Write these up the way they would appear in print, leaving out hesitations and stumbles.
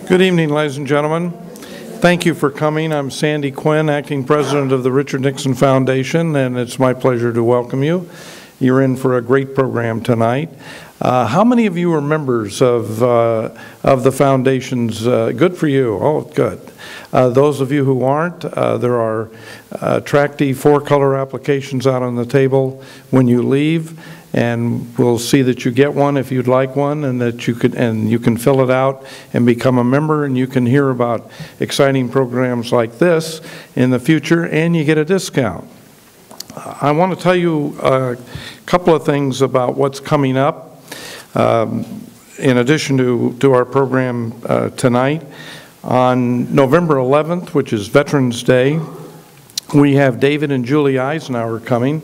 Good evening, ladies and gentlemen. Thank you for coming. I'm Sandy Quinn, Acting President of the Richard Nixon Foundation, and it's my pleasure to welcome you. You're in for a great program tonight. How many of you are members of the Foundation's? Good for you. Oh, good. Those of you who aren't, there are attractive four-color applications out on the table when you leave, and we'll see that you get one if you'd like one, and that you can fill it out and become a member, and you can hear about exciting programs like this in the future, and you get a discount. I want to tell you a couple of things about what's coming up in addition to our program tonight. On November 11th, which is Veterans Day, we have David and Julie Eisenhower coming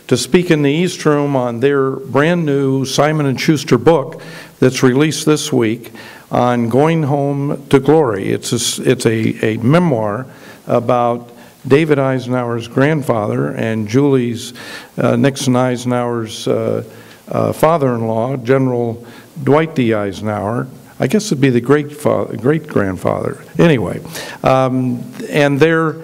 to speak in the East Room on their brand new Simon & Schuster book that's released this week on Going Home to Glory. It's a memoir about David Eisenhower's grandfather and Julie's Nixon Eisenhower's father-in-law, General Dwight D. Eisenhower. I guess it'd be the great-grandfather. Anyway, and they're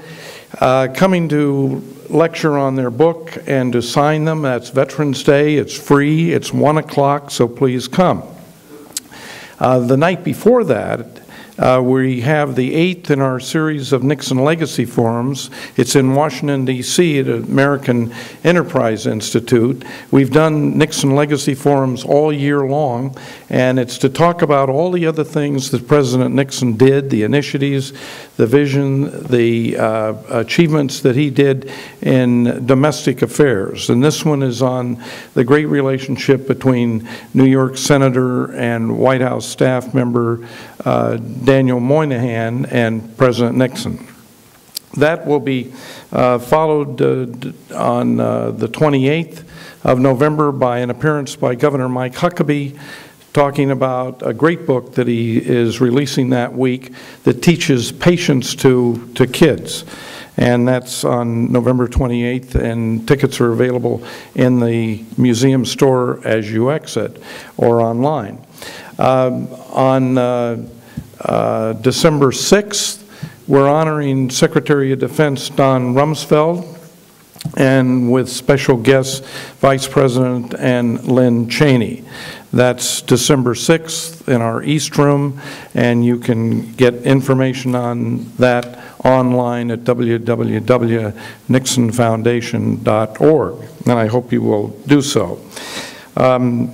coming to lecture on their book and to sign them. That's Veterans Day. It's free. It's 1 o'clock, so please come. The night before that, we have the 8th in our series of Nixon Legacy Forums. It's in Washington, D.C. at American Enterprise Institute. We've done Nixon Legacy Forums all year long, and it's to talk about all the other things that President Nixon did, the initiatives, the vision, the achievements that he did in domestic affairs. And this one is on the great relationship between New York Senator and White House staff member Daniel Moynihan and President Nixon. That will be followed on the 28th of November by an appearance by Governor Mike Huckabee talking about a great book that he is releasing that week that teaches patience to kids. And that's on November 28th, and tickets are available in the museum store as you exit or online. On December 6th, we're honoring Secretary of Defense Don Rumsfeld, and with special guests, Vice President and Lynn Cheney. That's December 6th in our East Room, and you can get information on that online at www.nixonfoundation.org, and I hope you will do so. On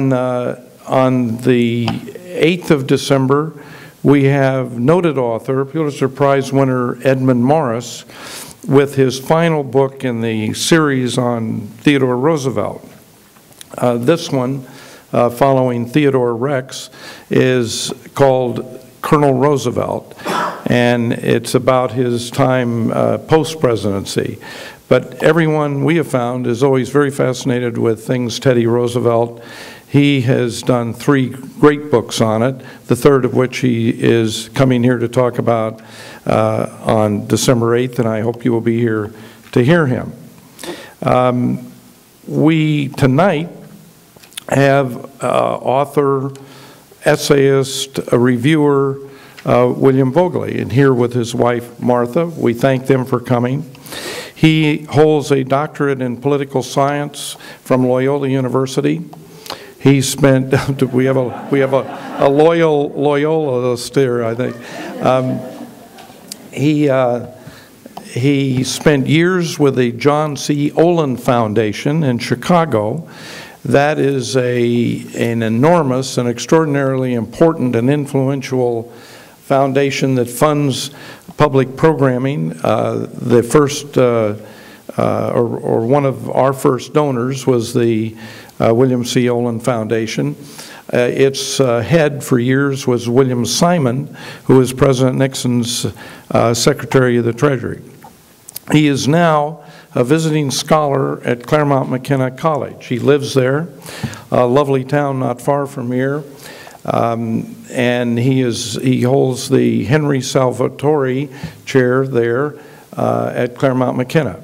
the 8th of December, we have noted author, Pulitzer Prize winner Edmund Morris, with his final book in the series on Theodore Roosevelt. This one, following Theodore Rex, is called Colonel Roosevelt, and it's about his time post-presidency. But everyone we have found is always very fascinated with things Teddy Roosevelt. He has done 3 great books on it, the third of which he is coming here to talk about on December 8th, and I hope you will be here to hear him. We tonight have author, essayist, a reviewer, Willam Voegeli, and here with his wife, Martha. We thank them for coming. He holds a doctorate in political science from Loyola University. He spent, we have a loyal Loyolist here, I think. He spent years with the John C. Olin Foundation in Chicago. That is an enormous and extraordinarily important and influential foundation that funds public programming. The first, or one of our first donors was the William C. Olin Foundation. Its head for years was William Simon, who is President Nixon's Secretary of the Treasury. He is now a visiting scholar at Claremont McKenna College. He lives there, a lovely town not far from here, and he holds the Henry Salvatore Chair there at Claremont McKenna.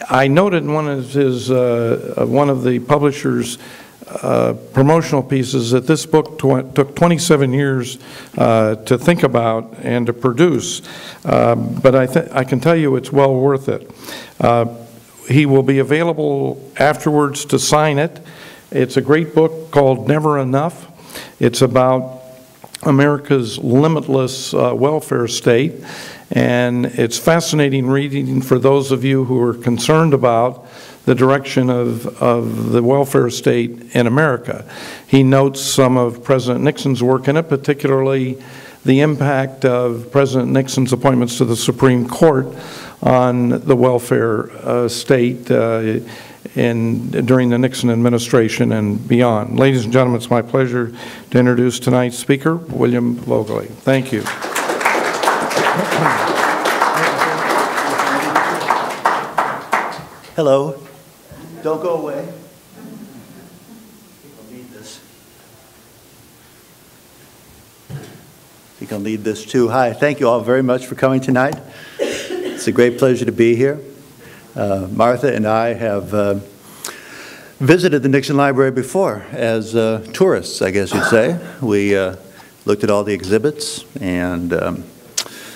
I noted in one of the publishers' promotional piece is that this book took 27 years to think about and to produce, but I can tell you it's well worth it. He will be available afterwards to sign it. It's a great book called Never Enough. It's about America's limitless welfare state, and it's fascinating reading for those of you who are concerned about the direction of the welfare state in America. He notes some of President Nixon's work in it, particularly the impact of President Nixon's appointments to the Supreme Court on the welfare state during the Nixon administration and beyond. Ladies and gentlemen, it's my pleasure to introduce tonight's speaker, Willam Voegeli. Thank you. Hello. Don't go away. I'll need this. I think I'll need this too. Hi, thank you all very much for coming tonight. It's a great pleasure to be here. Martha and I have visited the Nixon Library before as tourists, I guess you'd say. We looked at all the exhibits and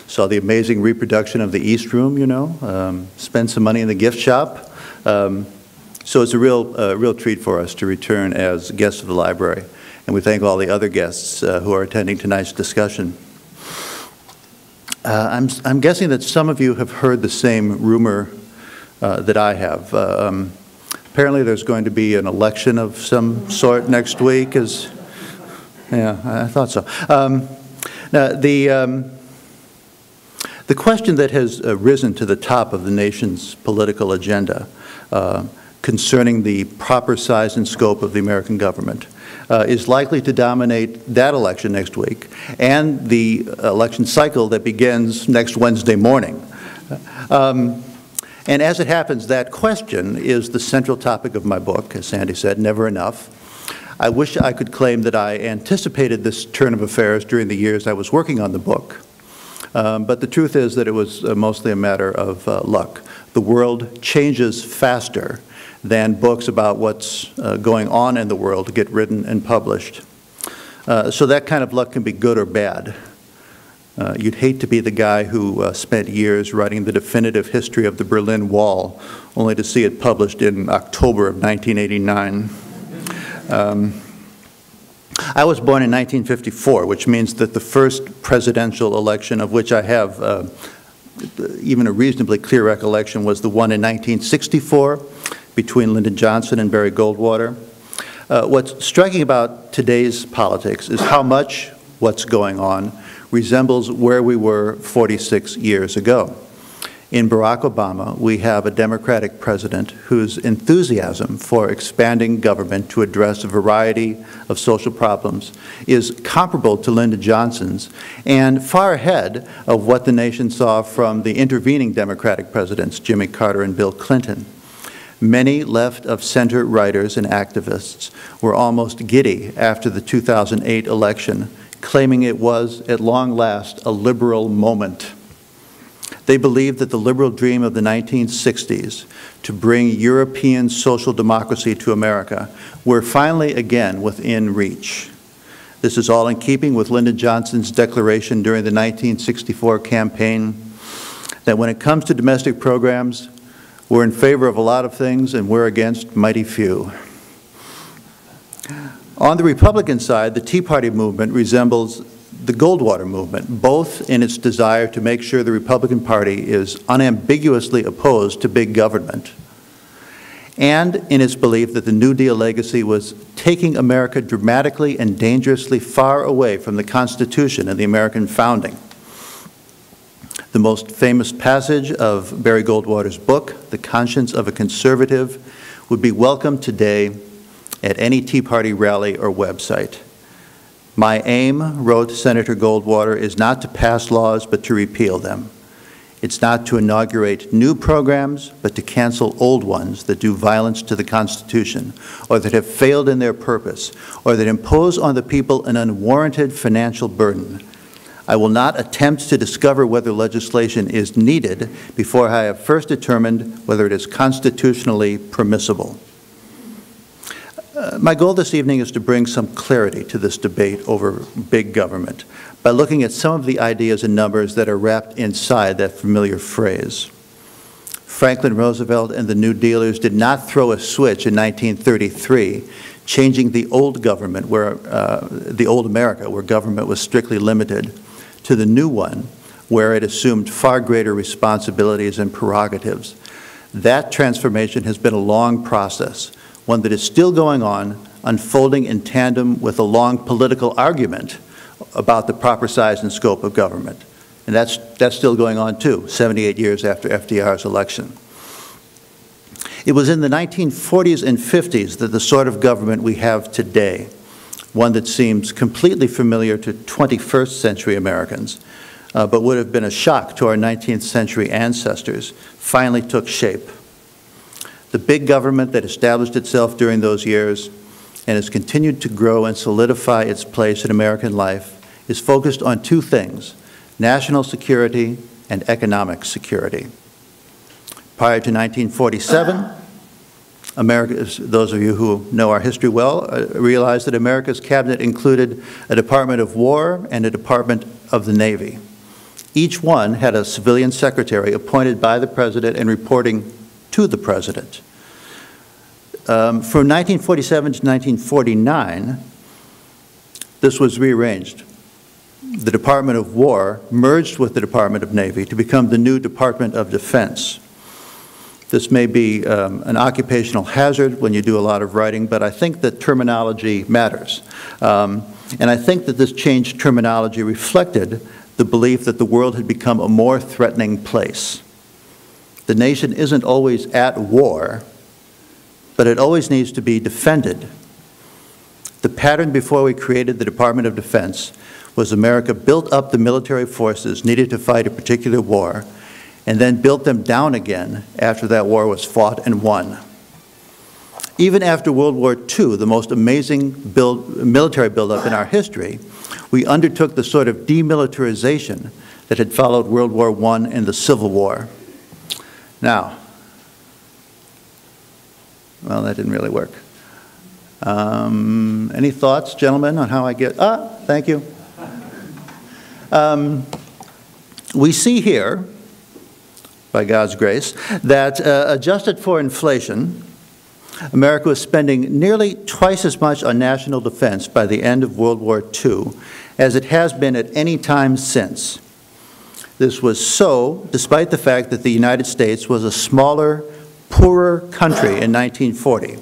saw the amazing reproduction of the East Room, you know, spent some money in the gift shop. So it's a real treat for us to return as guests of the library. And we thank all the other guests who are attending tonight's discussion. I'm guessing that some of you have heard the same rumor that I have. Apparently there's going to be an election of some sort next week. Yeah, I thought so. Now, the question that has risen to the top of the nation's political agenda concerning the proper size and scope of the American government is likely to dominate that election next week and the election cycle that begins next Wednesday morning. And as it happens, that question is the central topic of my book, as Sandy said, Never Enough. I wish I could claim that I anticipated this turn of affairs during the years I was working on the book. But the truth is that it was mostly a matter of luck. The world changes faster than books about what's going on in the world get written and published. So that kind of luck can be good or bad. You'd hate to be the guy who spent years writing the definitive history of the Berlin Wall, only to see it published in October of 1989. I was born in 1954, which means that the first presidential election of which I have even a reasonably clear recollection was the one in 1964 between Lyndon Johnson and Barry Goldwater. What's striking about today's politics is how much what's going on resembles where we were 46 years ago. In Barack Obama, we have a Democratic president whose enthusiasm for expanding government to address a variety of social problems is comparable to Lyndon Johnson's and far ahead of what the nation saw from the intervening Democratic presidents, Jimmy Carter and Bill Clinton. Many left-of-center writers and activists were almost giddy after the 2008 election, claiming it was, at long last, a liberal moment. They believed that the liberal dream of the 1960s to bring European social democracy to America were finally again within reach. This is all in keeping with Lyndon Johnson's declaration during the 1964 campaign that when it comes to domestic programs, we're in favor of a lot of things and we're against mighty few. On the Republican side, the Tea Party movement resembles the Goldwater movement, both in its desire to make sure the Republican Party is unambiguously opposed to big government, and in its belief that the New Deal legacy was taking America dramatically and dangerously far away from the Constitution and the American founding. The most famous passage of Barry Goldwater's book, The Conscience of a Conservative, would be welcomed today at any Tea Party rally or website. My aim, wrote Senator Goldwater, is not to pass laws, but to repeal them. It's not to inaugurate new programs, but to cancel old ones that do violence to the Constitution, or that have failed in their purpose, or that impose on the people an unwarranted financial burden. I will not attempt to discover whether legislation is needed before I have first determined whether it is constitutionally permissible. My goal this evening is to bring some clarity to this debate over big government by looking at some of the ideas and numbers that are wrapped inside that familiar phrase. Franklin Roosevelt and the New Dealers did not throw a switch in 1933, changing the old government, the old America, where government was strictly limited, to the new one, where it assumed far greater responsibilities and prerogatives. That transformation has been a long process, one that is still going on, unfolding in tandem with a long political argument about the proper size and scope of government. And that's still going on too, 78 years after FDR's election. It was in the 1940s and 50s that the sort of government we have today, one that seems completely familiar to 21st century Americans, but would have been a shock to our 19th century ancestors, finally took shape. The big government that established itself during those years and has continued to grow and solidify its place in American life is focused on two things: national security and economic security. Prior to 1947, those of you who know our history well realize that America's cabinet included a Department of War and a Department of the Navy. Each one had a civilian secretary appointed by the President and reporting to the President. From 1947 to 1949, this was rearranged. The Department of War merged with the Department of Navy to become the new Department of Defense. This may be an occupational hazard when you do a lot of writing, but I think that terminology matters. And I think that this changed terminology reflected the belief that the world had become a more threatening place. The nation isn't always at war, but it always needs to be defended. The pattern before we created the Department of Defense was America built up the military forces needed to fight a particular war, and then built them down again after that war was fought and won. Even after World War II, the most amazing military buildup in our history, we undertook the sort of demilitarization that had followed World War I and the Civil War. Now, well, that didn't really work. Any thoughts, gentlemen, on how I get, thank you. We see here, by God's grace, that adjusted for inflation, America was spending nearly twice as much on national defense by the end of World War II as it has been at any time since. This was so despite the fact that the United States was a smaller, poorer country in 1940,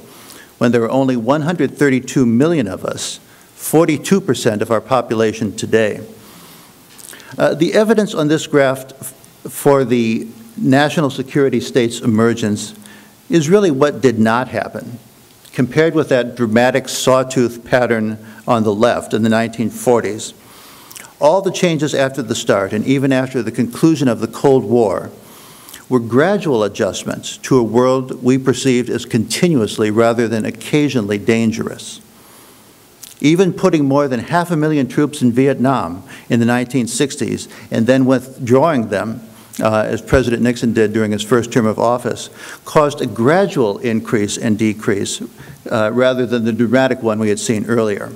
when there were only 132 million of us, 42% of our population today. The evidence on this graph for the national security state's emergence is really what did not happen, compared with that dramatic sawtooth pattern on the left in the 1940s. All the changes after the start, and even after the conclusion of the Cold War, were gradual adjustments to a world we perceived as continuously rather than occasionally dangerous. Even putting more than 500,000 troops in Vietnam in the 1960s and then withdrawing them, as President Nixon did during his first term of office, caused a gradual increase and decrease rather than the dramatic one we had seen earlier.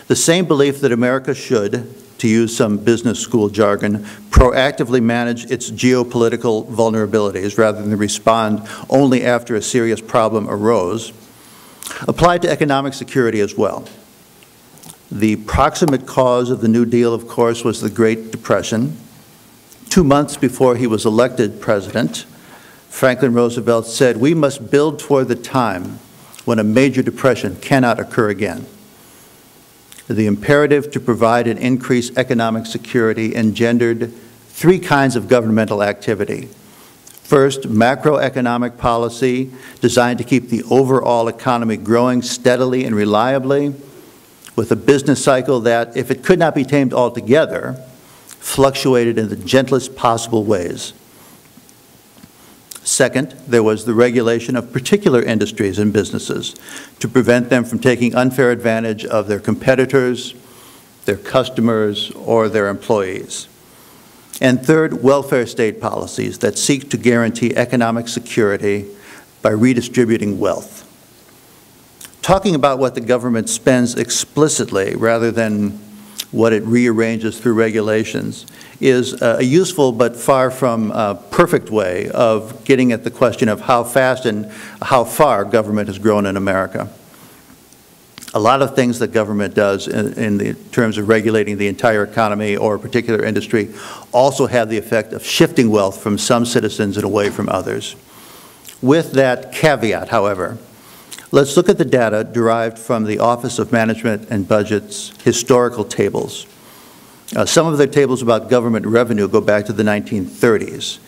The same belief that America should, to use some business school jargon, proactively manage its geopolitical vulnerabilities rather than respond only after a serious problem arose, applied to economic security as well. The proximate cause of the New Deal, of course, was the Great Depression. 2 months before he was elected president, Franklin Roosevelt said, "We must build toward the time when a major depression cannot occur again." The imperative to provide and increase economic security engendered three kinds of governmental activity. First, macroeconomic policy designed to keep the overall economy growing steadily and reliably, with a business cycle that, if it could not be tamed altogether, fluctuated in the gentlest possible ways. Second, there was the regulation of particular industries and businesses to prevent them from taking unfair advantage of their competitors, their customers, or their employees. And third, welfare state policies that seek to guarantee economic security by redistributing wealth. talking about what the government spends explicitly rather than what it rearranges through regulations is a useful but far from perfect way of getting at the question of how fast and how far government has grown in America. A lot of things that government does in the terms of regulating the entire economy or a particular industry also have the effect of shifting wealth from some citizens and away from others. With that caveat, however, let's look at the data derived from the Office of Management and Budget's historical tables. Some of their tables about government revenue go back to the 1930s,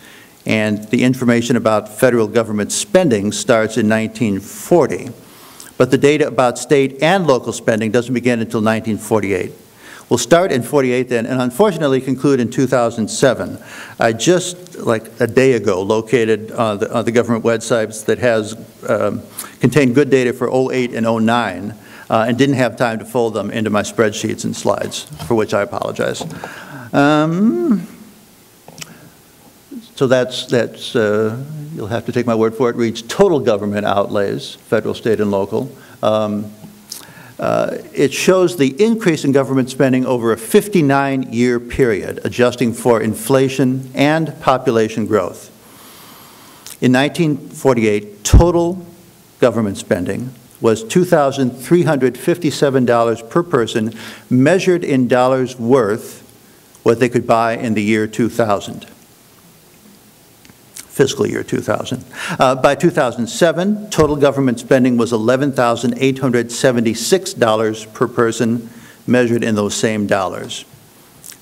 and the information about federal government spending starts in 1940. But the data about state and local spending doesn't begin until 1948. We'll start in 48 then, and unfortunately conclude in 2007. I just, like a day ago, located on the government websites that has contained good data for 08 and 09, and didn't have time to fold them into my spreadsheets and slides, for which I apologize. So that's you'll have to take my word for it, reads total government outlays, federal, state, and local. It shows the increase in government spending over a 59-year period, adjusting for inflation and population growth. In 1948, total government spending was $2,357 per person, measured in dollars worth what they could buy in the year 2000. Fiscal year 2000. By 2007, total government spending was $11,876 per person, measured in those same dollars.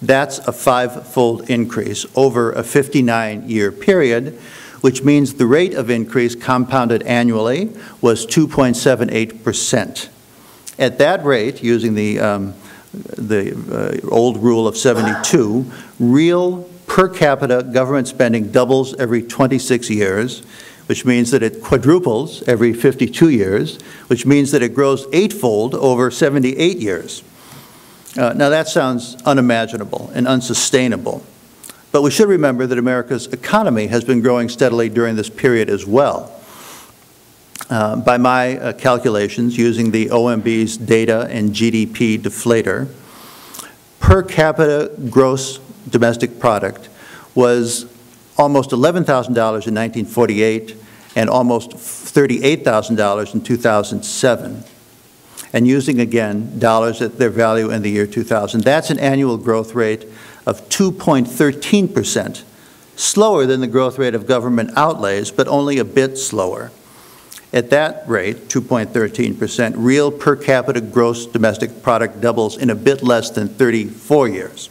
That's a five-fold increase over a 59-year period, which means the rate of increase compounded annually was 2.78%. At that rate, using the old rule of 72, real per capita government spending doubles every 26 years, which means that it quadruples every 52 years, which means that it grows eightfold over 78 years. Now that sounds unimaginable and unsustainable, but we should remember that America's economy has been growing steadily during this period as well. By my calculations, using the OMB's data and GDP deflator, per capita gross domestic product was almost $11,000 in 1948 and almost $38,000 in 2007. And using, again, dollars at their value in the year 2000, that's an annual growth rate of 2.13%, slower than the growth rate of government outlays, but only a bit slower. At that rate, 2.13%, real per capita gross domestic product doubles in a bit less than 34 years.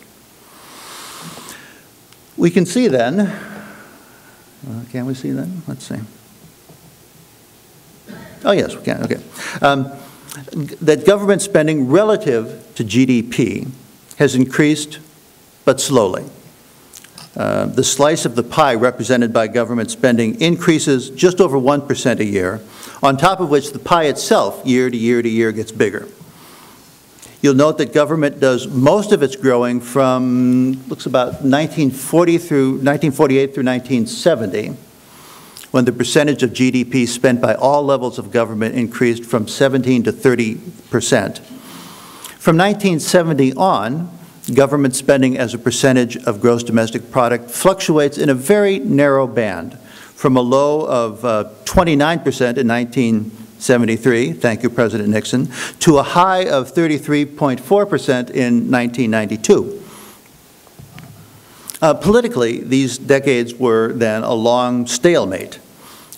We can see then, can we see then? Let's see. Oh yes, we can, okay. That government spending relative to GDP has increased, but slowly. The slice of the pie represented by government spending increases just over 1% a year, on top of which the pie itself, year to year to year, gets bigger. You'll note that government does most of its growing from, looks about 1948 through 1970, when the percentage of GDP spent by all levels of government increased from 17 to 30%. From 1970 on, government spending as a percentage of gross domestic product fluctuates in a very narrow band, from a low of 29% in 1973, thank you, President Nixon, to a high of 33.4% in 1992. Politically, these decades were then a long stalemate.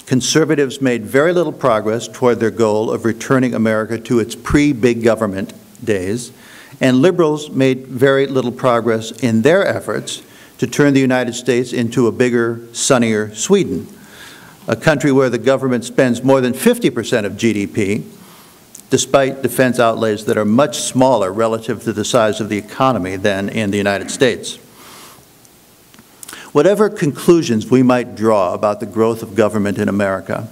Conservatives made very little progress toward their goal of returning America to its pre-big government days, and liberals made very little progress in their efforts to turn the United States into a bigger, sunnier Sweden, a country where the government spends more than 50% of GDP, despite defense outlays that are much smaller relative to the size of the economy than in the United States. Whatever conclusions we might draw about the growth of government in America,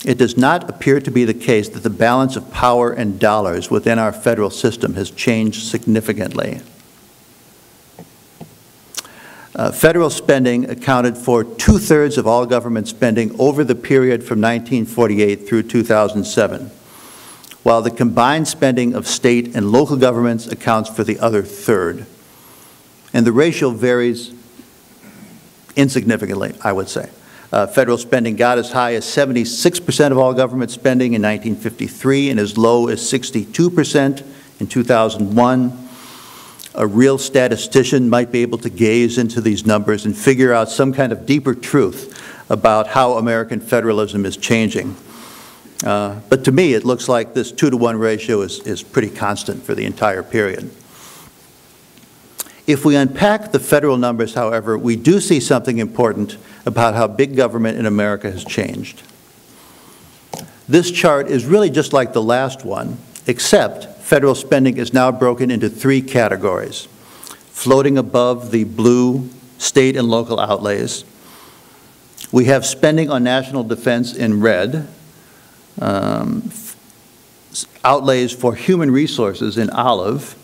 it does not appear to be the case that the balance of power and dollars within our federal system has changed significantly. Federal spending accounted for 2/3 of all government spending over the period from 1948 through 2007, while the combined spending of state and local governments accounts for the other third. And the ratio varies insignificantly, I would say. Federal spending got as high as 76% of all government spending in 1953 and as low as 62% in 2001. A real statistician might be able to gaze into these numbers and figure out some kind of deeper truth about how American federalism is changing. But to me, it looks like this 2-to-1 ratio is pretty constant for the entire period. If we unpack the federal numbers, however, we do see something important about how big government in America has changed. This chart is really just like the last one, except federal spending is now broken into 3 categories. Floating above the blue state and local outlays, we have spending on national defense in red, outlays for human resources in olive,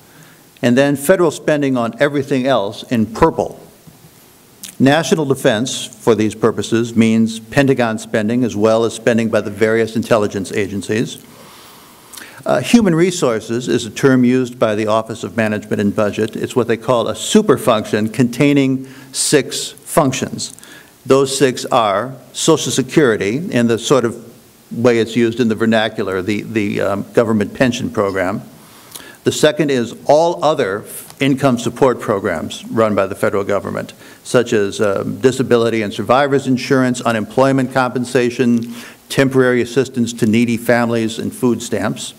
and then federal spending on everything else in purple. National defense, for these purposes, means Pentagon spending as well as spending by the various intelligence agencies. Human resources is a term used by the Office of Management and Budget. It's what they call a superfunction containing 6 functions. Those 6 are Social Security, in the sort of way it's used in the vernacular, the government pension program. The second is all other income support programs run by the federal government, such as disability and survivors insurance, unemployment compensation, temporary assistance to needy families, and food stamps.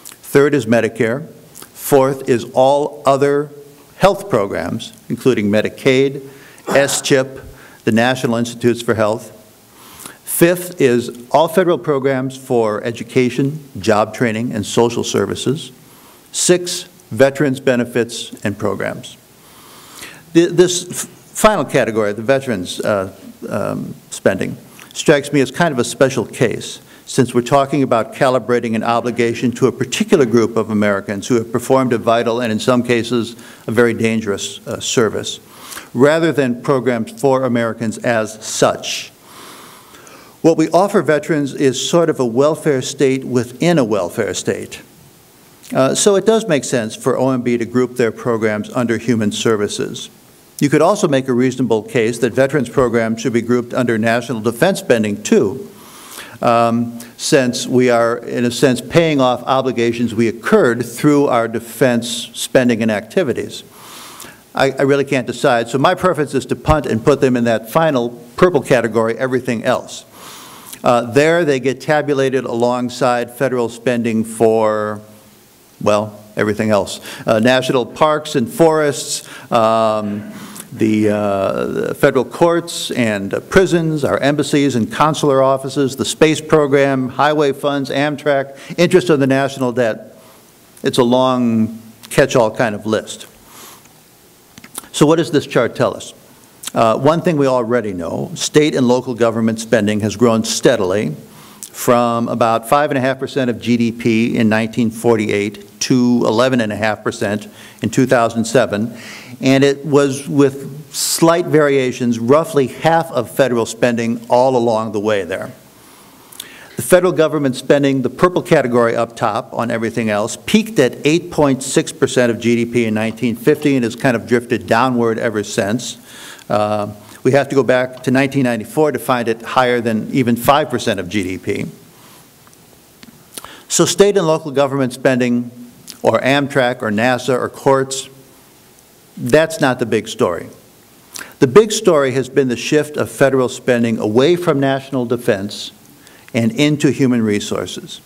Third is Medicare. Fourth is all other health programs, including Medicaid, SCHIP, the National Institutes for Health. Fifth is all federal programs for education, job training, and social services. 6, veterans benefits and programs. This final category, the veterans spending, strikes me as kind of a special case, since we're talking about calibrating an obligation to a particular group of Americans who have performed a vital and in some cases a very dangerous service, rather than programs for Americans as such. What we offer veterans is sort of a welfare state within a welfare state. So it does make sense for OMB to group their programs under human services. You could also make a reasonable case that veterans programs should be grouped under national defense spending too, since we are, in a sense, paying off obligations we incurred through our defense spending and activities. I really can't decide, so my preference is to punt and put them in that final purple category, everything else. There they get tabulated alongside federal spending for, well, everything else. National parks and forests, the federal courts and prisons, our embassies and consular offices, the space program, highway funds, Amtrak, interest on the national debt. It's a long catch-all kind of list. So what does this chart tell us? One thing we already know, state and local government spending has grown steadily from about 5.5% of GDP in 1948 to 11.5% in 2007, and it was, with slight variations, roughly half of federal spending all along the way there. The federal government spending, the purple category up top on everything else, peaked at 8.6% of GDP in 1950 and has kind of drifted downward ever since. We have to go back to 1994 to find it higher than even 5% of GDP. So state and local government spending, or Amtrak, or NASA, or courts, that's not the big story. The big story has been the shift of federal spending away from national defense and into human resources.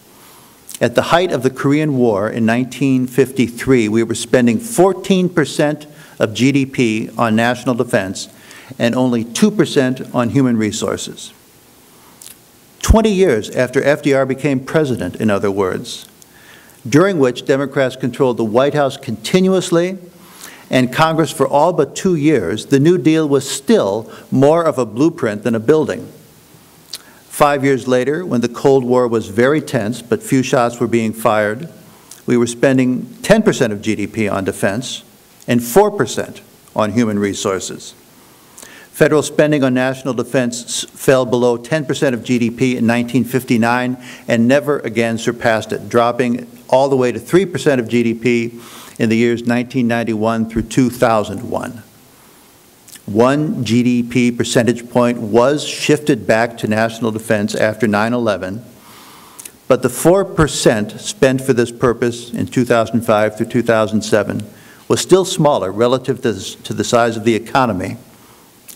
At the height of the Korean War in 1953, we were spending 14% of GDP on national defense and only 2% on human resources. 20 years after FDR became president, in other words, during which Democrats controlled the White House continuously and Congress for all but 2 years, the New Deal was still more of a blueprint than a building. 5 years later, when the Cold War was very tense but few shots were being fired, we were spending 10% of GDP on defense and 4% on human resources. Federal spending on national defense fell below 10% of GDP in 1959 and never again surpassed it, dropping all the way to 3% of GDP in the years 1991 through 2001. One GDP percentage point was shifted back to national defense after 9/11, but the 4% spent for this purpose in 2005 through 2007 was still smaller relative to the size of the economy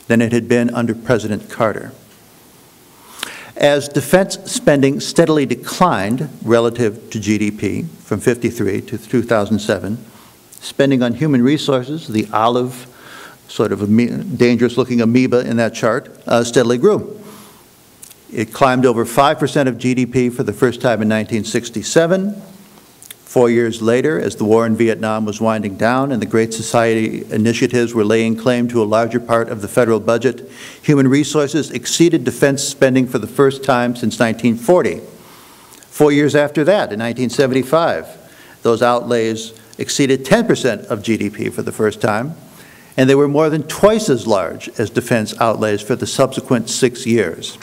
than it had been under President Carter. As defense spending steadily declined relative to GDP from 1953 to 2007, spending on human resources, the olive, sort of dangerous-looking amoeba in that chart, steadily grew. It climbed over 5% of GDP for the first time in 1967. 4 years later, as the war in Vietnam was winding down and the Great Society initiatives were laying claim to a larger part of the federal budget, human resources exceeded defense spending for the first time since 1940. 4 years after that, in 1975, those outlays exceeded 10% of GDP for the first time, and they were more than twice as large as defense outlays for the subsequent 6 years.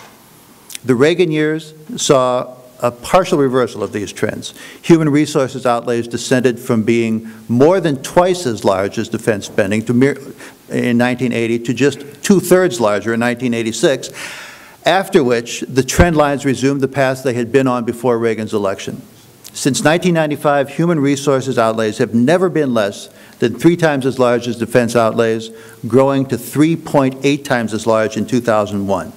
The Reagan years saw a partial reversal of these trends. Human resources outlays descended from being more than twice as large as defense spending in 1980 to just 2/3 larger in 1986, after which the trend lines resumed the path they had been on before Reagan's election. Since 1995, human resources outlays have never been less than 3 times as large as defense outlays, growing to 3.8 times as large in 2001.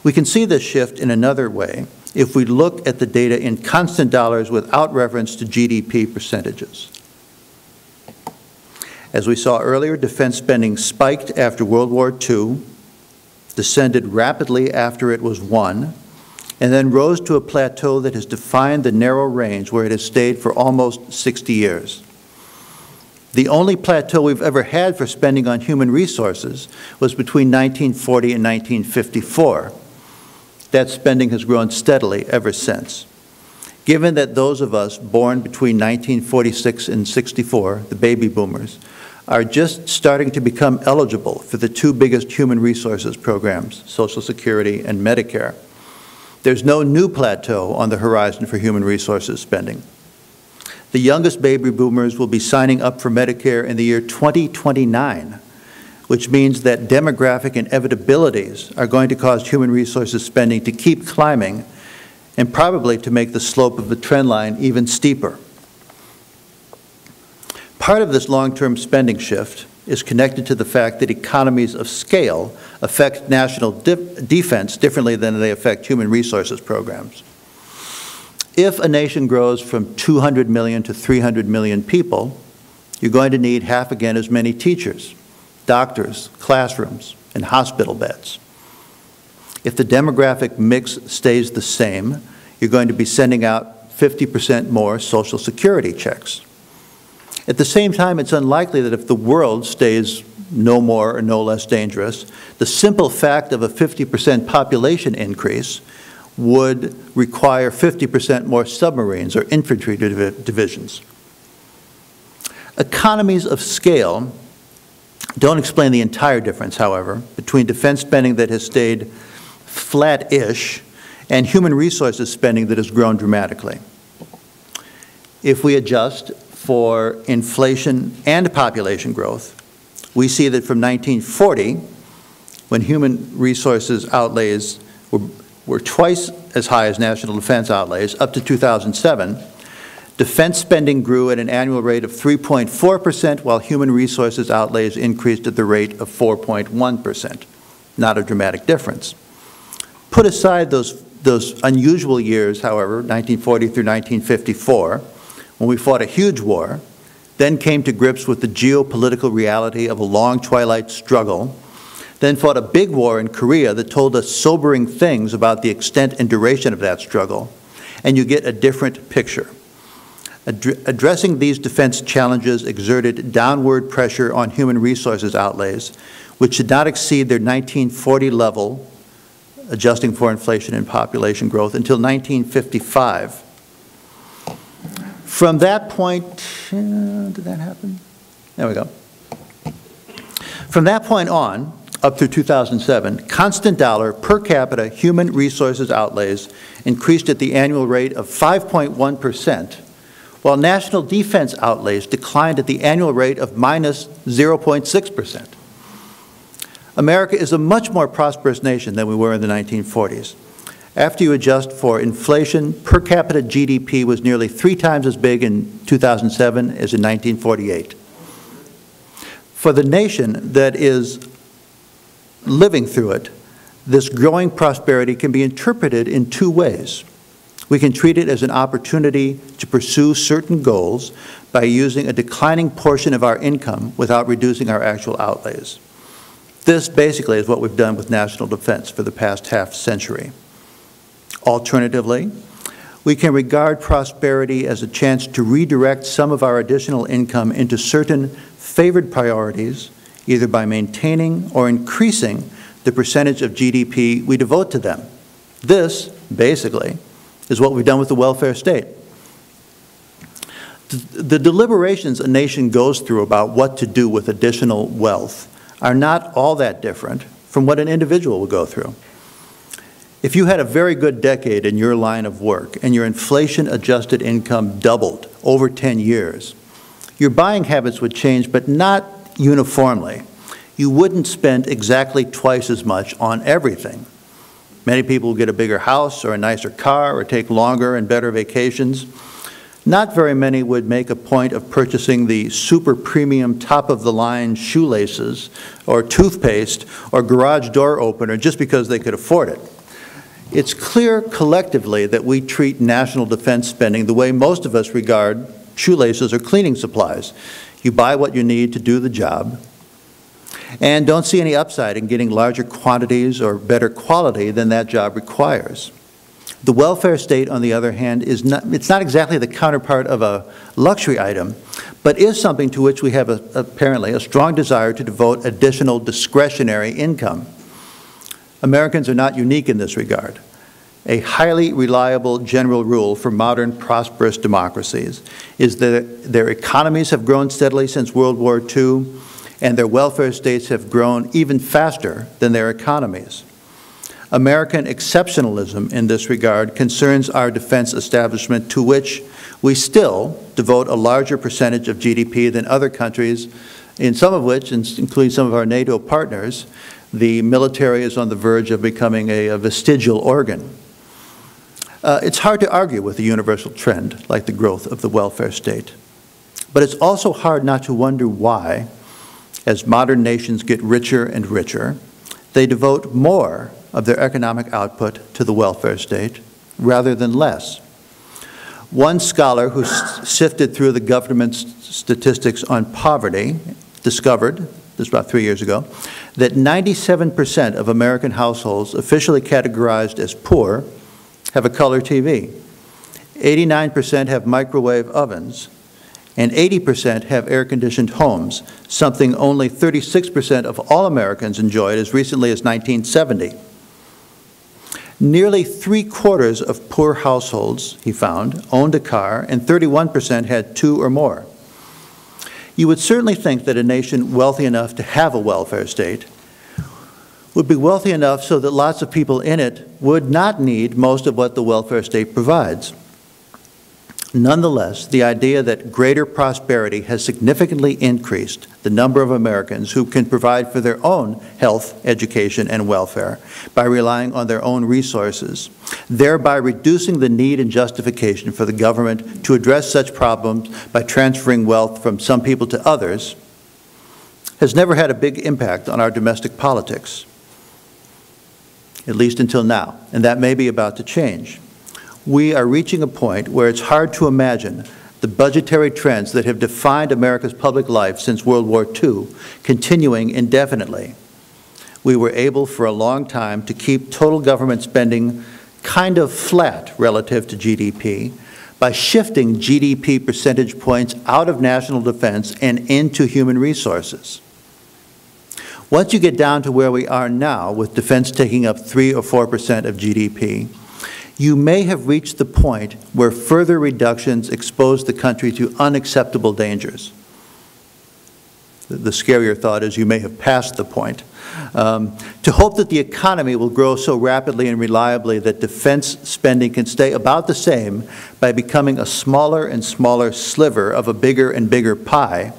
We can see this shift in another way if we look at the data in constant dollars without reference to GDP percentages. As we saw earlier, defense spending spiked after World War II, descended rapidly after it was won, and then rose to a plateau that has defined the narrow range where it has stayed for almost 60 years. The only plateau we've ever had for spending on human resources was between 1940 and 1954. That spending has grown steadily ever since. Given that those of us born between 1946 and 64, the baby boomers, are just starting to become eligible for the 2 biggest human resources programs, Social Security and Medicare, there's no new plateau on the horizon for human resources spending. The youngest baby boomers will be signing up for Medicare in the year 2029, which means that demographic inevitabilities are going to cause human resources spending to keep climbing and probably to make the slope of the trend line even steeper. Part of this long-term spending shift is connected to the fact that economies of scale affect national defense differently than they affect human resources programs. If a nation grows from 200 million to 300 million people, you're going to need half again as many teachers, doctors, classrooms, and hospital beds. If the demographic mix stays the same, you're going to be sending out 50% more Social Security checks. At the same time, it's unlikely that if the world stays no more or no less dangerous, the simple fact of a 50% population increase would require 50% more submarines or infantry divisions. Economies of scale don't explain the entire difference, however, between defense spending that has stayed flat-ish and human resources spending that has grown dramatically. If we adjust for inflation and population growth, we see that from 1940, when human resources outlays were twice as high as national defense outlays, up to 2007, defense spending grew at an annual rate of 3.4%, while human resources outlays increased at the rate of 4.1%. Not a dramatic difference. Put aside those unusual years, however, 1940 through 1954, when we fought a huge war, then came to grips with the geopolitical reality of a long twilight struggle, then fought a big war in Korea that told us sobering things about the extent and duration of that struggle, and you get a different picture. Addressing these defense challenges exerted downward pressure on human resources outlays, which did not exceed their 1940 level, adjusting for inflation and population growth, until 1955. From that point, did that happen? There we go. From that point on, up through 2007, constant dollar per capita human resources outlays increased at the annual rate of 5.1%, while national defense outlays declined at the annual rate of minus 0.6%. America is a much more prosperous nation than we were in the 1940s. After you adjust for inflation, per capita GDP was nearly 3 times as big in 2007 as in 1948. For the nation that is living through it, this growing prosperity can be interpreted in 2 ways. We can treat it as an opportunity to pursue certain goals by using a declining portion of our income without reducing our actual outlays. This basically is what we've done with national defense for the past half century. Alternatively, we can regard prosperity as a chance to redirect some of our additional income into certain favored priorities, either by maintaining or increasing the percentage of GDP we devote to them. This, basically, is what we've done with the welfare state. The deliberations a nation goes through about what to do with additional wealth are not all that different from what an individual will go through. If you had a very good decade in your line of work and your inflation-adjusted income doubled over 10 years, your buying habits would change, but not uniformly. You wouldn't spend exactly twice as much on everything. Many people will get a bigger house or a nicer car or take longer and better vacations. Not very many would make a point of purchasing the super premium top-of-the-line shoelaces or toothpaste or garage door opener just because they could afford it. It's clear collectively that we treat national defense spending the way most of us regard shoelaces or cleaning supplies. You buy what you need to do the job and don't see any upside in getting larger quantities or better quality than that job requires. The welfare state, on the other hand, it's not exactly the counterpart of a luxury item, but is something to which we have apparently a strong desire to devote additional discretionary income. Americans are not unique in this regard. A highly reliable general rule for modern prosperous democracies is that their economies have grown steadily since World War II, and their welfare states have grown even faster than their economies. American exceptionalism in this regard concerns our defense establishment, to which we still devote a larger percentage of GDP than other countries, in some of which, including some of our NATO partners, the military is on the verge of becoming a vestigial organ. It's hard to argue with a universal trend like the growth of the welfare state. But it's also hard not to wonder why, as modern nations get richer and richer, they devote more of their economic output to the welfare state rather than less. One scholar who sifted through the government's statistics on poverty discovered, this was about 3 years ago, that 97% of American households officially categorized as poor have a color TV. 89% have microwave ovens, and 80% have air-conditioned homes, something only 36% of all Americans enjoyed as recently as 1970. Nearly 3/4 of poor households, he found, owned a car, and 31% had 2 or more. You would certainly think that a nation wealthy enough to have a welfare state would be wealthy enough so that lots of people in it would not need most of what the welfare state provides. Nonetheless, the idea that greater prosperity has significantly increased the number of Americans who can provide for their own health, education, and welfare by relying on their own resources, thereby reducing the need and justification for the government to address such problems by transferring wealth from some people to others, has never had a big impact on our domestic politics, at least until now, and that may be about to change. We are reaching a point where it's hard to imagine the budgetary trends that have defined America's public life since World War II continuing indefinitely. We were able for a long time to keep total government spending kind of flat relative to GDP by shifting GDP percentage points out of national defense and into human resources. Once you get down to where we are now, with defense taking up 3 or 4% of GDP, you may have reached the point where further reductions expose the country to unacceptable dangers. The scarier thought is you may have passed the point. To hope that the economy will grow so rapidly and reliably that defense spending can stay about the same by becoming a smaller and smaller sliver of a bigger and bigger pie,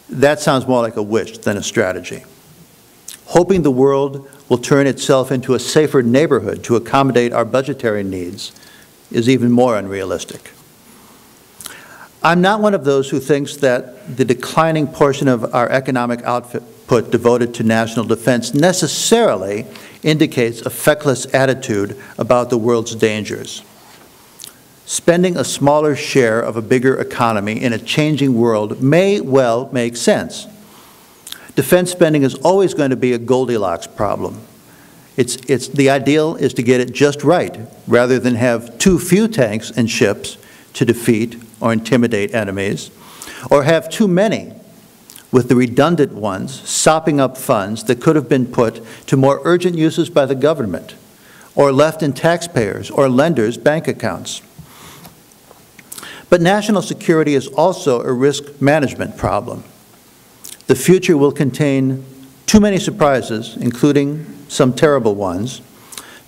that sounds more like a wish than a strategy. Hoping the world will turn itself into a safer neighborhood to accommodate our budgetary needs is even more unrealistic. I'm not one of those who thinks that the declining portion of our economic output devoted to national defense necessarily indicates a feckless attitude about the world's dangers. Spending a smaller share of a bigger economy in a changing world may well make sense. Defense spending is always going to be a Goldilocks problem. The ideal is to get it just right, rather than have too few tanks and ships to defeat or intimidate enemies, or have too many with the redundant ones sopping up funds that could have been put to more urgent uses by the government, or left in taxpayers' or lenders' bank accounts. But national security is also a risk management problem. The future will contain too many surprises, including some terrible ones,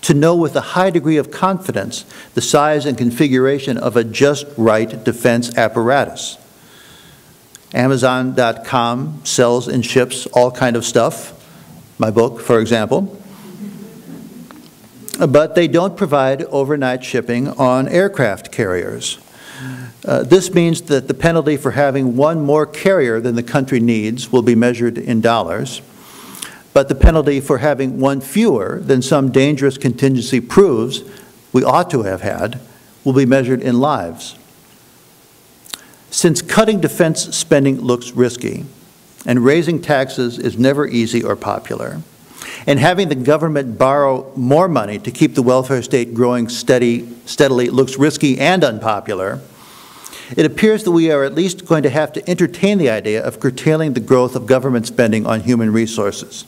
to know with a high degree of confidence the size and configuration of a just right defense apparatus. Amazon.com sells and ships all kind of stuff, my book, for example, but they don't provide overnight shipping on aircraft carriers. This means that the penalty for having one more carrier than the country needs will be measured in dollars, but the penalty for having one fewer than some dangerous contingency proves we ought to have had will be measured in lives. Since cutting defense spending looks risky, and raising taxes is never easy or popular, and having the government borrow more money to keep the welfare state growing steadily looks risky and unpopular, it appears that we are at least going to have to entertain the idea of curtailing the growth of government spending on human resources.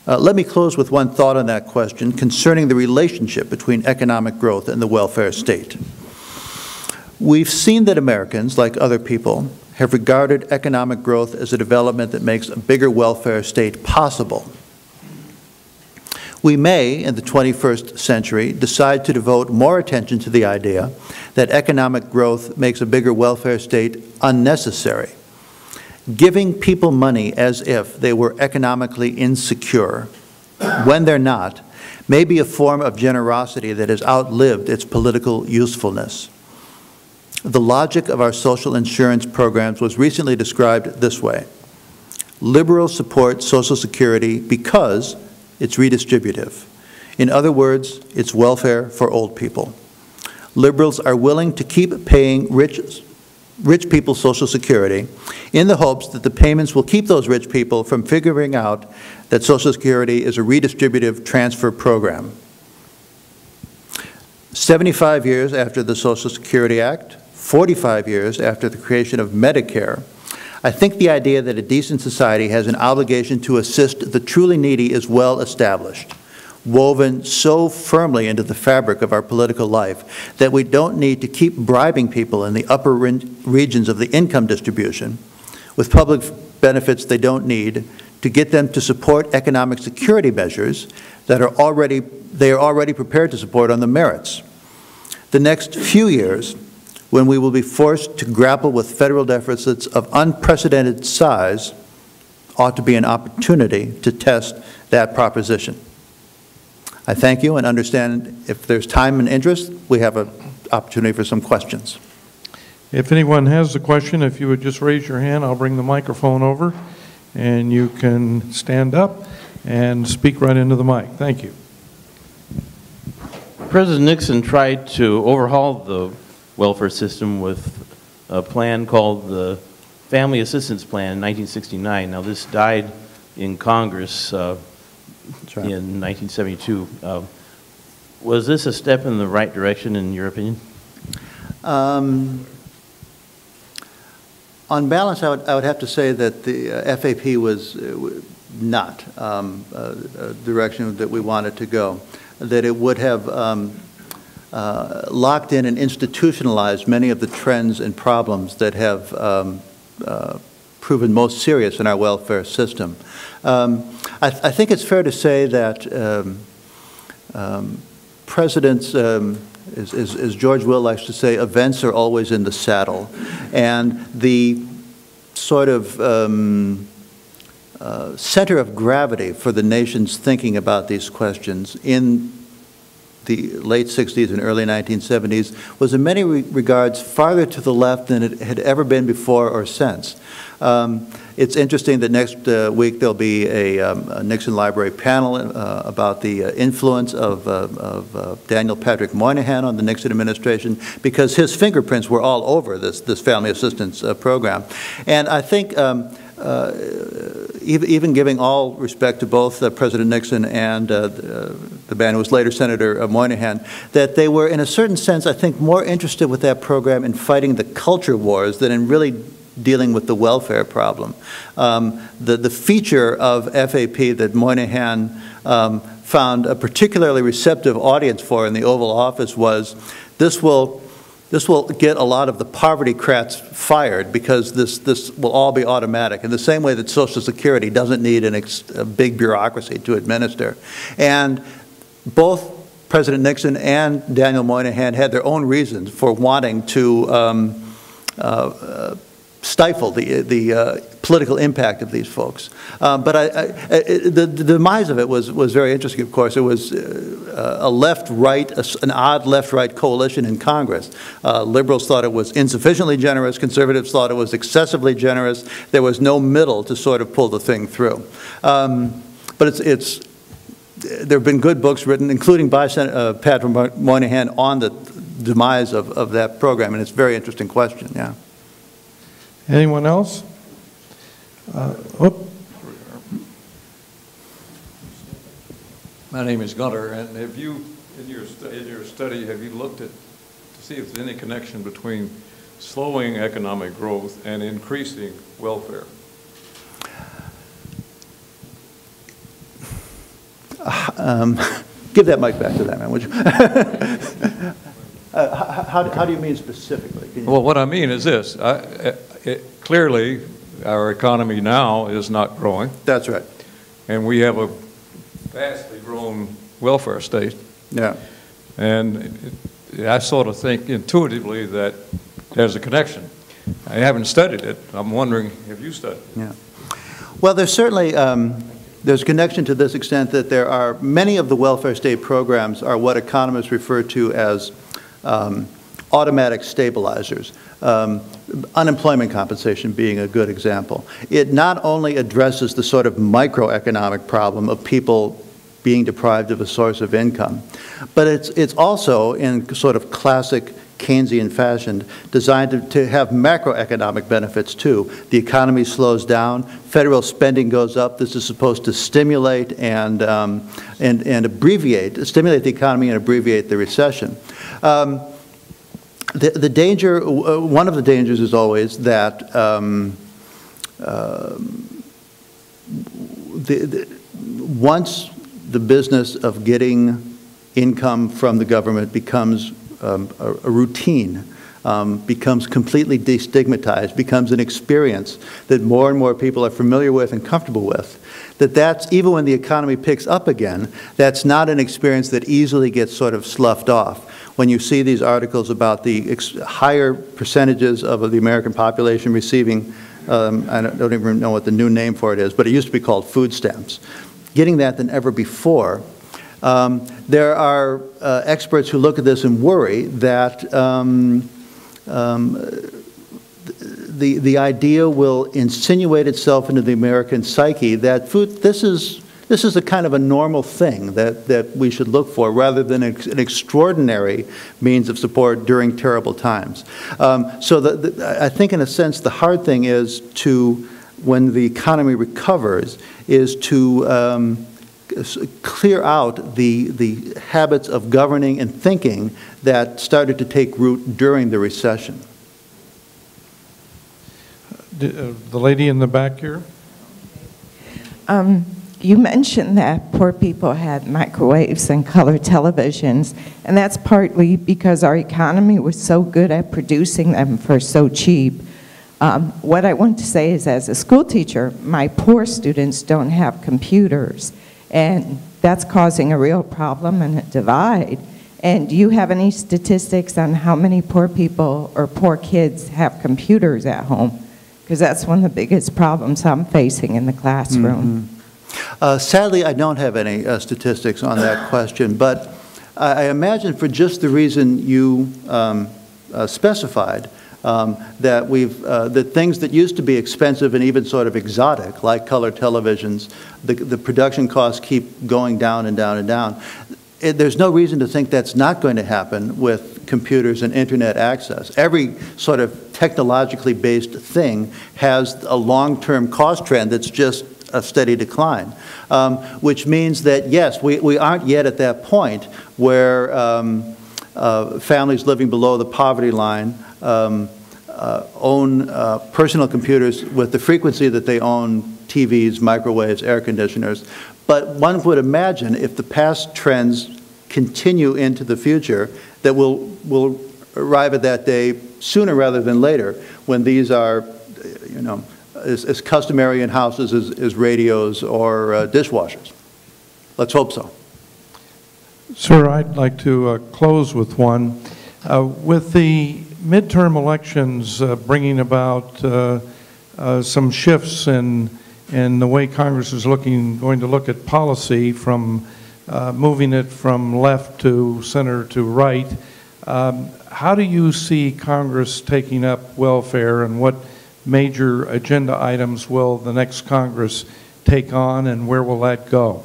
Let me close with one thought on that question concerning the relationship between economic growth and the welfare state. We've seen that Americans, like other people, have regarded economic growth as a development that makes a bigger welfare state possible. We may, in the 21st century, decide to devote more attention to the idea that economic growth makes a bigger welfare state unnecessary. Giving people money as if they were economically insecure, when they're not, may be a form of generosity that has outlived its political usefulness. The logic of our social insurance programs was recently described this way: liberals support Social Security because it's redistributive. In other words, it's welfare for old people. Liberals are willing to keep paying rich people Social Security in the hopes that the payments will keep those rich people from figuring out that Social Security is a redistributive transfer program. 75 years after the Social Security Act, 45 years after the creation of Medicare, I think the idea that a decent society has an obligation to assist the truly needy is well established, woven so firmly into the fabric of our political life that we don't need to keep bribing people in the upper regions of the income distribution with public benefits they don't need to get them to support economic security measures that they are already prepared to support on the merits. The next few years, when we will be forced to grapple with federal deficits of unprecedented size, ought to be an opportunity to test that proposition. I thank you and understand if there's time and interest, we have an opportunity for some questions. If anyone has a question, if you would just raise your hand, I'll bring the microphone over and you can stand up and speak right into the mic. Thank you. President Nixon tried to overhaul the welfare system with a plan called the Family Assistance Plan in 1969. Now, this died in Congress in 1972. Was this a step in the right direction, in your opinion? On balance, I would have to say that the FAP was not a direction that we wanted to go, that it would have locked in and institutionalized many of the trends and problems that have proven most serious in our welfare system. I think it's fair to say that presidents, as George Will likes to say, events are always in the saddle. And the sort of center of gravity for the nation's thinking about these questions in the late 60s and early 1970s was in many regards farther to the left than it had ever been before or since. It's interesting that next week there'll be a Nixon Library panel about the influence of Daniel Patrick Moynihan on the Nixon administration, because his fingerprints were all over this family assistance program. And I think even giving all respect to both President Nixon and the man who was later Senator Moynihan, that they were, in a certain sense, I think, more interested with that program in fighting the culture wars than in really dealing with the welfare problem. The feature of FAP that Moynihan found a particularly receptive audience for in the Oval Office was, this will get a lot of the poverty-crats fired, because this will all be automatic, in the same way that Social Security doesn't need a big bureaucracy to administer. And both President Nixon and Daniel Moynihan had their own reasons for wanting to stifle the political impact of these folks. But the demise of it was very interesting, of course. It was a left-right, an odd left-right coalition in Congress. Liberals thought it was insufficiently generous. Conservatives thought it was excessively generous. There was no middle to sort of pull the thing through. But there have been good books written, including by Patrick Moynihan, on the demise of that program, and it's a very interesting question, yeah. Anyone else? My name is Gunter, and have you, in your study, have you looked at to see if there's any connection between slowing economic growth and increasing welfare? Give that mic back to that man, would you? How do you mean specifically? Well, what I mean is this. Clearly, our economy now is not growing. That's right. And we have a vastly grown welfare state. Yeah. And I sort of think intuitively that there's a connection. I haven't studied it. I'm wondering, have you studied it? Yeah. Well, there's certainly there's a connection to this extent that there are many of the welfare state programs are what economists refer to as automatic stabilizers. Unemployment compensation being a good example. It not only addresses the sort of microeconomic problem of people being deprived of a source of income, but it's also, in sort of classic Keynesian fashion, designed to have macroeconomic benefits too. The economy slows down, federal spending goes up. This is supposed to stimulate and stimulate the economy and abbreviate the recession. The danger, one of the dangers is always that once the business of getting income from the government becomes a routine, becomes completely destigmatized, becomes an experience that more and more people are familiar with and comfortable with, that's, even when the economy picks up again, that's not an experience that easily gets sort of sloughed off. When you see these articles about the higher percentages of the American population receiving, I don't even know what the new name for it is, but it used to be called food stamps, getting that than ever before. There are experts who look at this and worry that the idea will insinuate itself into the American psyche that this is a kind of a normal thing that we should look for, rather than an extraordinary means of support during terrible times. So I think, in a sense, the hard thing is to, when the economy recovers, is to clear out the habits of governing and thinking that started to take root during the recession. The lady in the back here. You mentioned that poor people had microwaves and color televisions, and that's partly because our economy was so good at producing them for so cheap. What I want to say is, as a school teacher, my poor students don't have computers, and that's causing a real problem and a divide. And do you have any statistics on how many poor people or poor kids have computers at home? Because that's one of the biggest problems I'm facing in the classroom. Sadly, I don't have any statistics on that question, but I imagine for just the reason you specified, that things that used to be expensive and even sort of exotic, like color televisions, the production costs keep going down and down and down. There's no reason to think that's not going to happen with computers and internet access. Every sort of technologically based thing has a long-term cost trend that's just a steady decline, which means that, yes, we aren't yet at that point where families living below the poverty line own personal computers with the frequency that they own TVs, microwaves, air conditioners. But one would imagine if the past trends continue into the future, that we'll arrive at that day sooner rather than later, when these are, you know, as customary in houses as radios or dishwashers. Let's hope so. Sir, I'd like to close with one. With the midterm elections bringing about some shifts in the way Congress is going to look at policy, from moving it from left to center to right, how do you see Congress taking up welfare, and what major agenda items will the next Congress take on, and where will that go?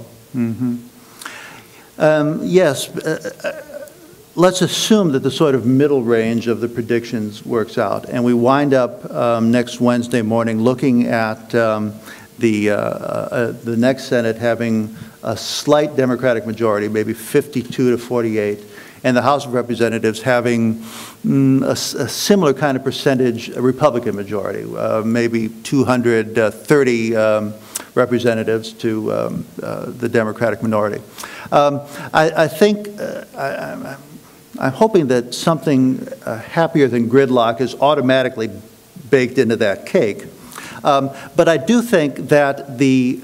Yes. Let's assume that the sort of middle range of the predictions works out, and we wind up next Wednesday morning looking at the next Senate having a slight Democratic majority, maybe 52 to 48, and the House of Representatives having a similar kind of percentage Republican majority, maybe 230 representatives to the Democratic minority. I think I'm hoping that something happier than gridlock is automatically baked into that cake. But I do think that the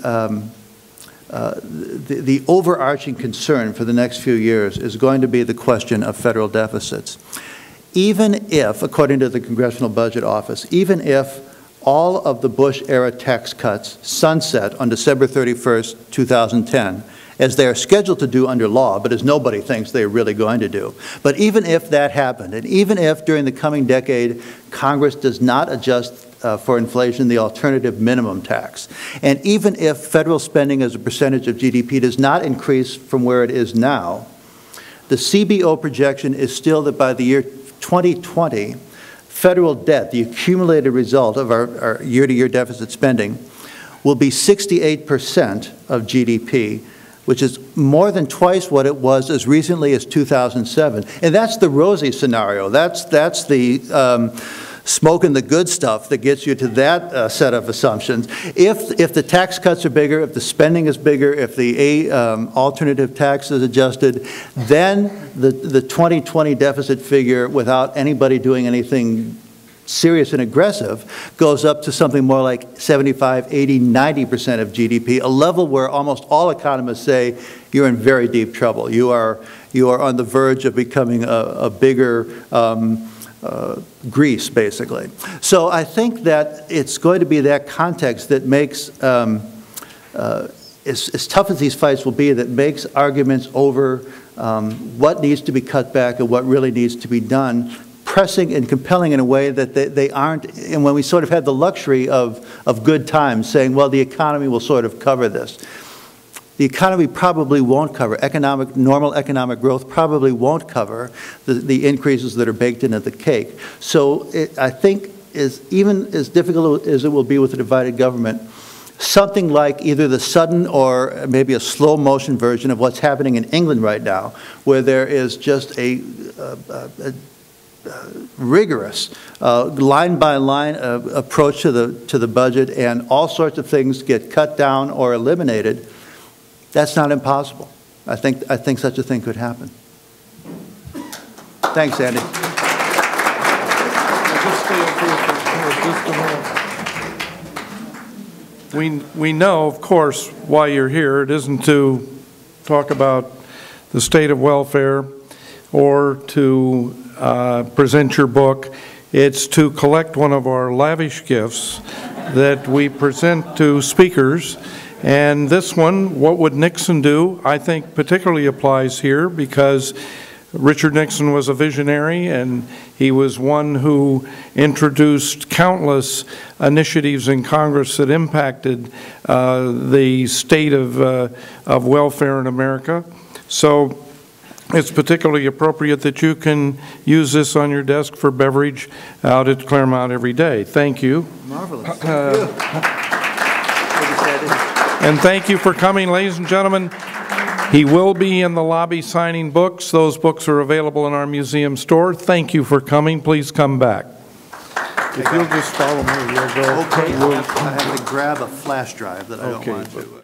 overarching concern for the next few years is going to be the question of federal deficits. Even if, according to the Congressional Budget Office, even if all of the Bush-era tax cuts sunset on December 31st, 2010, as they are scheduled to do under law, but as nobody thinks they're really going to do. But even if that happened, and even if during the coming decade Congress does not adjust for inflation the alternative minimum tax, and even if federal spending as a percentage of GDP does not increase from where it is now, the CBO projection is still that by the year 2020, federal debt, the accumulated result of our year-to-year deficit spending, will be 68% of GDP, which is more than twice what it was as recently as 2007. And that's the rosy scenario. That's the smoking the good stuff that gets you to that set of assumptions. If the tax cuts are bigger, if the spending is bigger, if the alternative tax is adjusted, then the 2020 deficit figure, without anybody doing anything serious and aggressive, goes up to something more like 75, 80, 90% of GDP, a level where almost all economists say you're in very deep trouble. You are on the verge of becoming a bigger Greece, basically. So I think that it's going to be that context that makes, as tough as these fights will be, that makes arguments over what needs to be cut back and what really needs to be done pressing and compelling in a way that they aren't, and when we sort of had the luxury of good times saying, well, the economy will sort of cover this. The economy probably won't cover, normal economic growth probably won't cover the increases that are baked into the cake. So I think even as difficult as it will be with a divided government, something like either the sudden or maybe a slow motion version of what's happening in England right now, where there is just a rigorous line-by-line approach to the budget, and all sorts of things get cut down or eliminated. That's not impossible. I think such a thing could happen. Thanks, Andy. just stay up here for just a minute. We know, of course, why you're here. It isn't to talk about the state of welfare or to present your book. It's to collect one of our lavish gifts that we present to speakers. And this one, What Would Nixon Do?, I think particularly applies here because Richard Nixon was a visionary, and he was one who introduced countless initiatives in Congress that impacted the state of welfare in America. So it's particularly appropriate that you can use this on your desk for beverage out at Claremont every day. Thank you. Marvelous. Thank you. And thank you for coming, ladies and gentlemen. He will be in the lobby signing books. Those books are available in our museum store. Thank you for coming. Please come back. If you'll just follow me, we'll go. Okay, I have to grab a flash drive that I don't want to.